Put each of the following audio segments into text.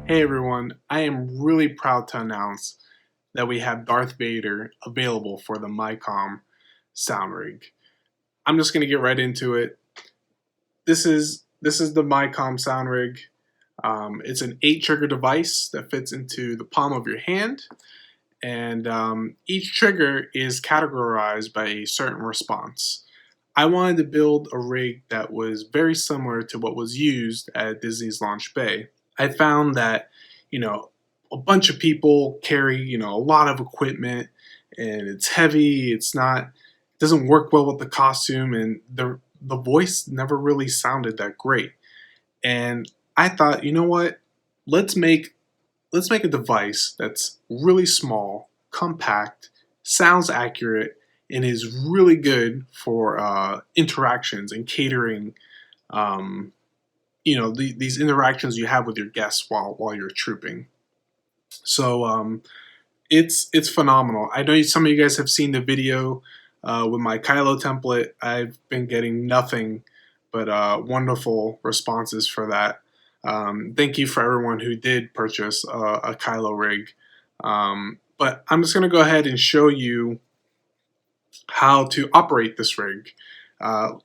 Hey everyone, I am really proud to announce that we have Darth Vader available for the MiCom sound rig. I'm just going to get right into it. This is the MiCom sound rig. It's an 8 trigger device that fits into the palm of your hand, and each trigger is categorized by a certain response. I wanted to build a rig that was very similar to what was used at Disney's Launch Bay. I found that, a bunch of people carry, a lot of equipment, and it's heavy. It doesn't work well with the costume, and the voice never really sounded that great. And I thought, you know what? Let's make let's make a device that's really small, compact, sounds accurate, and is really good for interactions and catering. Um, these interactions you have with your guests while you're trooping. So it's phenomenal. I know some of you guys have seen the video with my Kylo template. I've been getting nothing but wonderful responses for that. Thank you for everyone who did purchase a Kylo rig. But I'm just going to go ahead and show you how to operate this rig.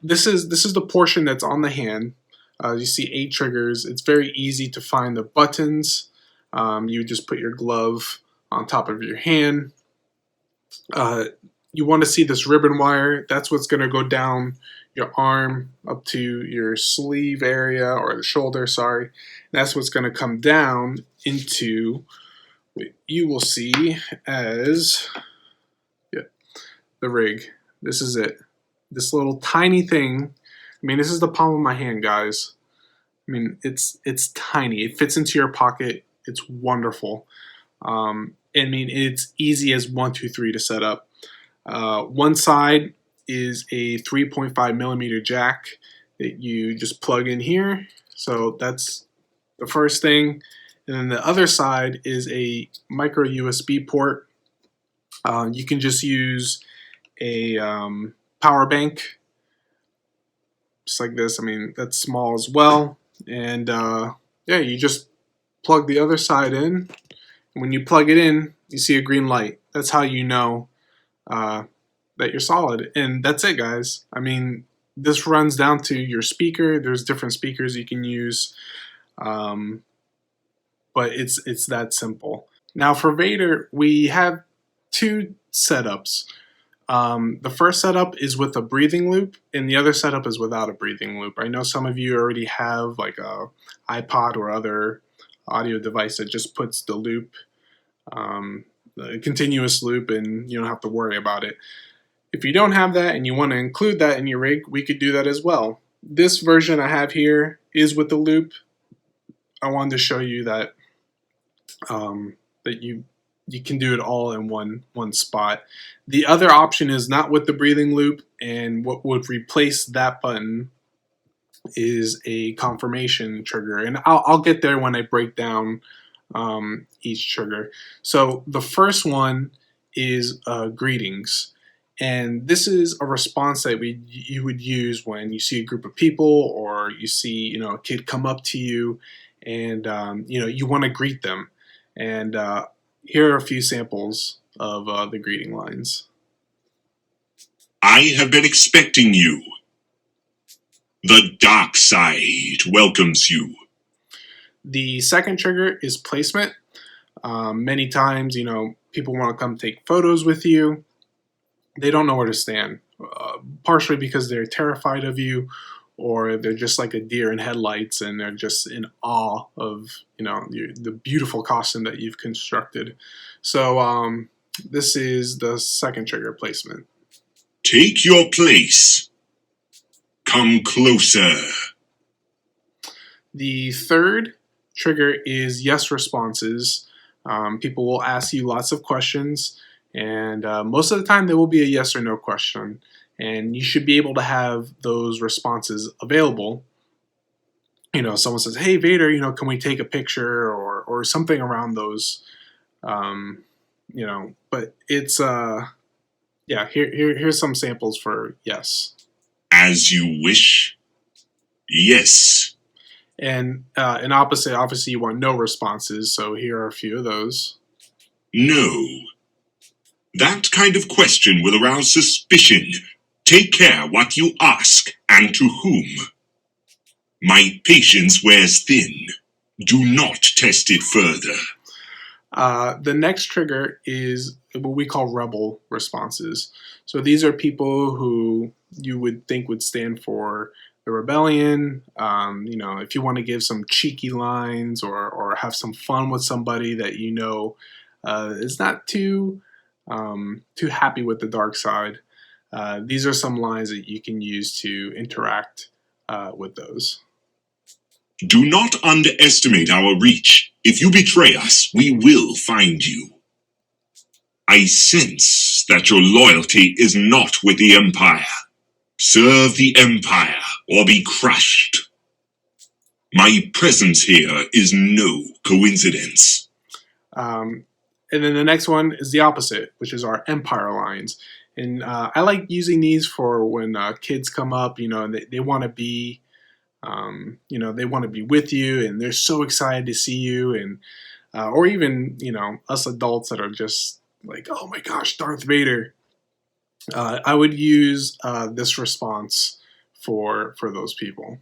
This is the portion that's on the hand. You see 8 triggers. It's very easy to find the buttons. You just put your glove on top of your hand. You want to see this ribbon wire. That's what's going to go down your arm up to your sleeve area, or the shoulder, sorry. That's what's going to come down into what you will see as the rig. This is it. This little tiny thing. I mean, this is the palm of my hand, guys. I mean, it's tiny. It fits into your pocket. It's wonderful. I mean, it's easy as 1, 2, 3 to set up. One side is a 3.5 millimeter jack that you just plug in here. So that's the first thing. And then the other side is a micro USB port. You can just use a power bank, just like this. I mean, that's small as well. And yeah, you just plug the other side in. And when you plug it in, you see a green light. That's how you know that you're solid. And that's it, guys. I mean, this runs down to your speaker. There's different speakers you can use, but it's that simple. Now for Vader, we have 2 setups. The first setup is with a breathing loop, and the other setup is without a breathing loop. I know some of you already have like a iPod or other audio device that just puts the loop, the continuous loop, and you don't have to worry about it. If you don't have that and you want to include that in your rig, we could do that as well. This version I have here is with the loop. I wanted to show you that that you can do it all in one spot. The other option is not with the breathing loop, and what would replace that button is a confirmation trigger, and I'll get there when I break down each trigger. So the first one is greetings, and this is a response that you would use when you see a group of people, or you see a kid come up to you, and you want to greet them. And here are a few samples of the greeting lines. I have been expecting you. The dark side welcomes you. The second trigger is placement. Many times, people want to come take photos with you. They don't know where to stand, partially because they're terrified of you, or they're just like a deer in headlights, and they're just in awe of the beautiful costume that you've constructed. So this is the second trigger, placement. Take your place. Come closer. The third trigger is yes responses. People will ask you lots of questions, and most of the time there will be a yes or no question, and you should be able to have those responses available. Someone says, "Hey Vader, can we take a picture?" or something around those. But it's yeah. Here's some samples for yes. As you wish. Yes. And in opposite, obviously you want no responses, so here are a few of those. No. That kind of question will arouse suspicion. Take care what you ask and to whom. My patience wears thin. Do not test it further. The next trigger is what we call rebel responses. So these are people who you would think would stand for the rebellion. If you want to give some cheeky lines or have some fun with somebody that you know is not too happy with the dark side, these are some lines that you can use to interact with those. Do not underestimate our reach. If you betray us, we will find you. I sense that your loyalty is not with the Empire. Serve the Empire or be crushed. My presence here is no coincidence. And then the next one is the opposite, which is our Empire lines. And I like using these for when kids come up, and they want to be, they want to be with you, and they're so excited to see you, and or even us adults that are just like, oh my gosh, Darth Vader. I would use this response for those people.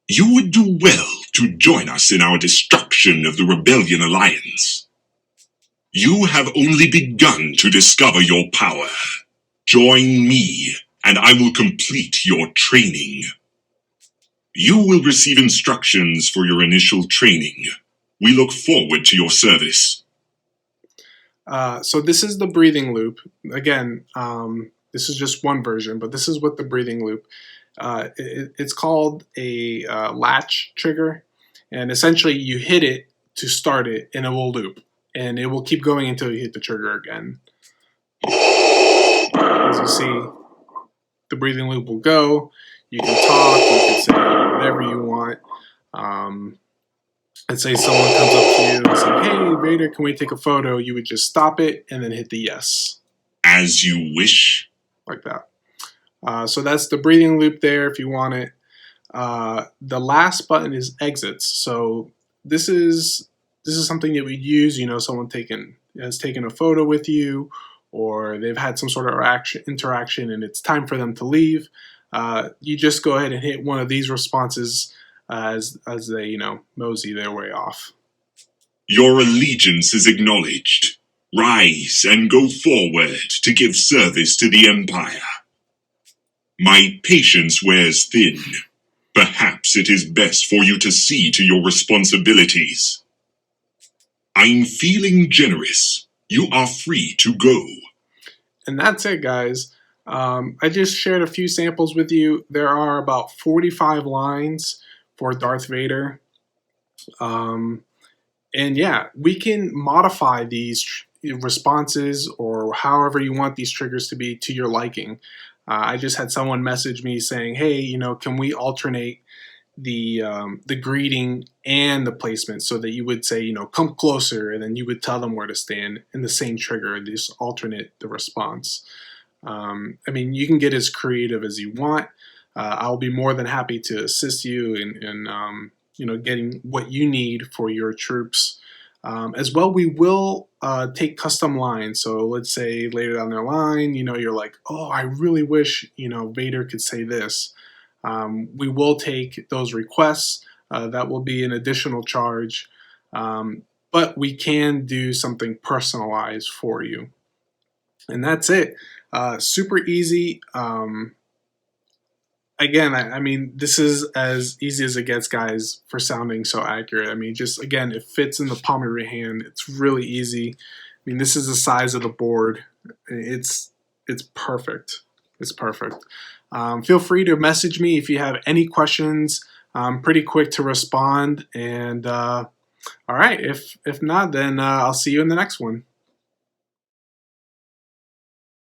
You would do well to join us in our destruction of the Rebellion Alliance. You have only begun to discover your power. Join me, and I will complete your training. You will receive instructions for your initial training. We look forward to your service. So this is the breathing loop. Again, this is just one version, but this is what the breathing loop. It's called a latch trigger, and essentially you hit it to start it, and it will loop, and it will keep going until you hit the trigger again. As you see, the breathing loop will go. You can talk, you can say whatever you want. Let's say someone comes up to you and says, hey, Vader, can we take a photo? You would just stop it and then hit the yes. As you wish. Like that. So that's the breathing loop there if you want it. The last button is exits. So this is something that we use, someone has taken a photo with you, or they've had some sort of interaction and it's time for them to leave. You just go ahead and hit one of these responses as they, mosey their way off. Your allegiance is acknowledged. Rise and go forward to give service to the Empire. My patience wears thin. Perhaps it is best for you to see to your responsibilities. I'm feeling generous. You are free to go. And that's it, guys. I just shared a few samples with you. There are about 45 lines for Darth Vader. And yeah, we can modify these responses or however you want these triggers to be to your liking. I just had someone message me saying, hey, can we alternate the greeting and the placement so that you would say, come closer, and then you would tell them where to stand in the same trigger, just alternate the response. You can get as creative as you want. I'll be more than happy to assist you in getting what you need for your troops. As well, we will take custom lines. So let's say later down the line, you're like, oh, I really wish, Vader could say this. We will take those requests. That will be an additional charge. But we can do something personalized for you. And that's it. Super easy. Again, this is as easy as it gets, guys, for sounding so accurate. Again, it fits in the palm of your hand. It's really easy. This is the size of the board. It's perfect. It's perfect. Feel free to message me if you have any questions. I'm pretty quick to respond. And all right, if not, then I'll see you in the next one.